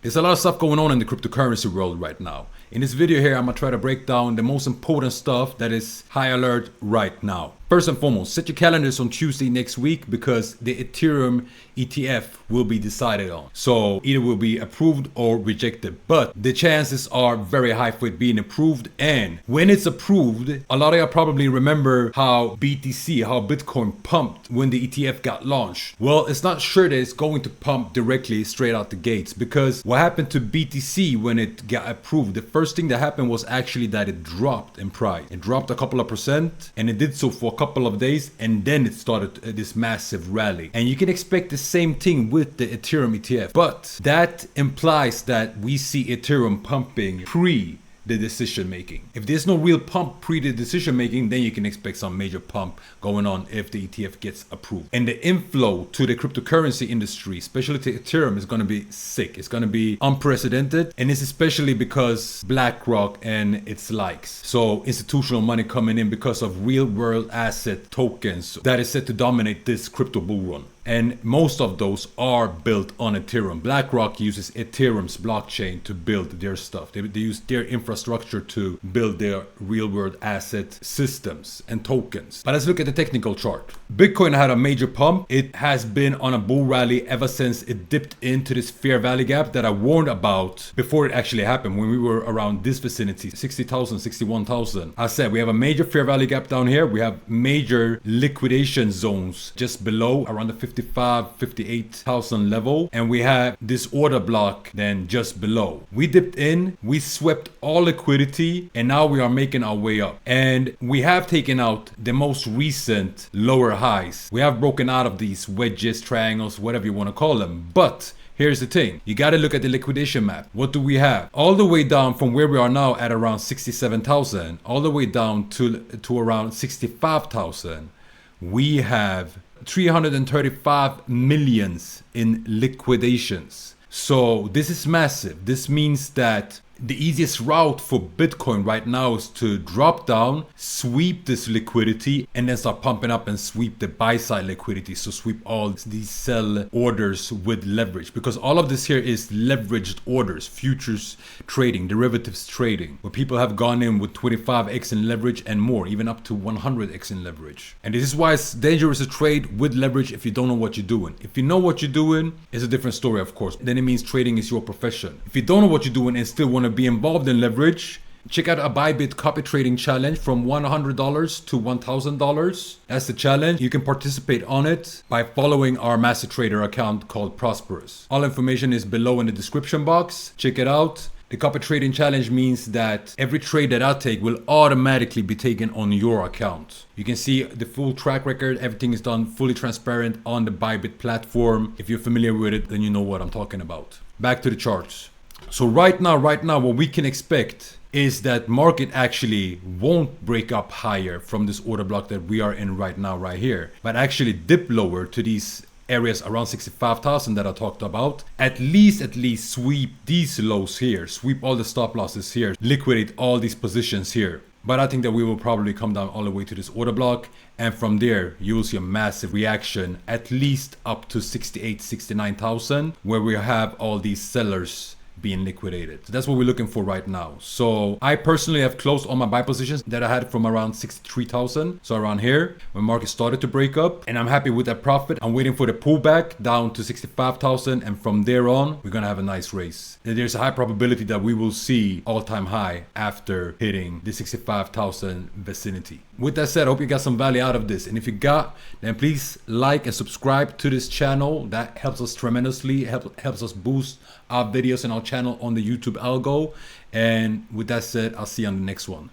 There's a lot of stuff going on in the cryptocurrency world right now. In this video here, I'm gonna try to break down the most important stuff that is high alert right now. First and foremost, set your calendars on Tuesday next week because the Etherum ETF will be decided on. So either will be approved or rejected, but the chances are very high for it being approved. And when it's approved, a lot of you probably remember how Bitcoin pumped when the ETF got launched. Well, it's not sure that it's going to pump directly straight out the gates, because what happened to BTC when it got approved, the first thing that happened was actually that it dropped in price. It dropped a couple of percent, and it did so for a couple of days, and then it started this massive rally. And you can expect the same thing with the Etherum ETF, but that implies that we see Etherum pumping pre the decision making. If there's no real pump pre the decision making, then you can expect some major pump going on if the ETF gets approved. And the inflow to the cryptocurrency industry, especially to Ethereum, is going to be sick. It's going to be unprecedented, and it's especially because BlackRock and its likes. So institutional money coming in because of real world asset tokens that is set to dominate this crypto bull run. And most of those are built on Ethereum. BlackRock uses Ethereum's blockchain to build their stuff. They use their infrastructure to build their real world asset systems and tokens. But let's look at the technical chart. Bitcoin had a major pump. It has been on a bull rally ever since it dipped into this fair value gap that I warned about before it actually happened, when we were around this vicinity, 60,000, 61,000. I said we have a major fair value gap down here. We have major liquidation zones just below, around the 58,000 level, and we have this order block then just below. We dipped in, we swept all liquidity, and now we are making our way up. And we have taken out the most recent lower highs. We have broken out of these wedges, triangles, whatever you want to call them. But here's the thing, you got to look at the liquidation map. What do we have? All the way down from where we are now at around 67,000, all the way down to around 65,000, we have 335 millions in liquidations. So this is massive. This means that the easiest route for Bitcoin right now is to drop down, sweep this liquidity, and then start pumping up and sweep the buy side liquidity. So sweep all these sell orders with leverage, because all of this here is leveraged orders, futures trading, derivatives trading, where people have gone in with 25x in leverage and more, even up to 100x in leverage. And this is why it's dangerous to trade with leverage if you don't know what you're doing. If you know what you're doing, it's a different story, of course. Then it means trading is your profession. If you don't know what you're doing and still want to be involved in leverage, check out a Bybit copy trading challenge from $100 to $1,000. That's the challenge. You can participate on it by following our master trader account called Prosperous. All information is below in the description box. Check it out. The copy trading challenge means that every trade that I take will automatically be taken on your account. You can see the full track record. Everything is done fully transparent on the Bybit platform. If you're familiar with it, then you know what I'm talking about. Back to the charts. So right now, what we can expect is that market actually won't break up higher from this order block that we are in right now, right here, but actually dip lower to these areas around 65,000 that I talked about. At least sweep these lows here, sweep all the stop losses here, liquidate all these positions here. But I think that we will probably come down all the way to this order block, and from there you will see a massive reaction, at least up to 68, 69,000, where we have all these sellers being liquidated. So that's what we're looking for right now. So I personally have closed all my buy positions that I had from around 63,000, so around here when market started to break up, and I'm happy with that profit. I'm waiting for the pullback down to 65,000, and from there on we're gonna have a nice race. There's a high probability that we will see all-time high after hitting the 65,000 vicinity. With that said, I hope you got some value out of this, and if you got, then please like and subscribe to this channel. That helps us tremendously, helps us boost our videos and our channel on the YouTube algo. And with that said, I'll see you on the next one.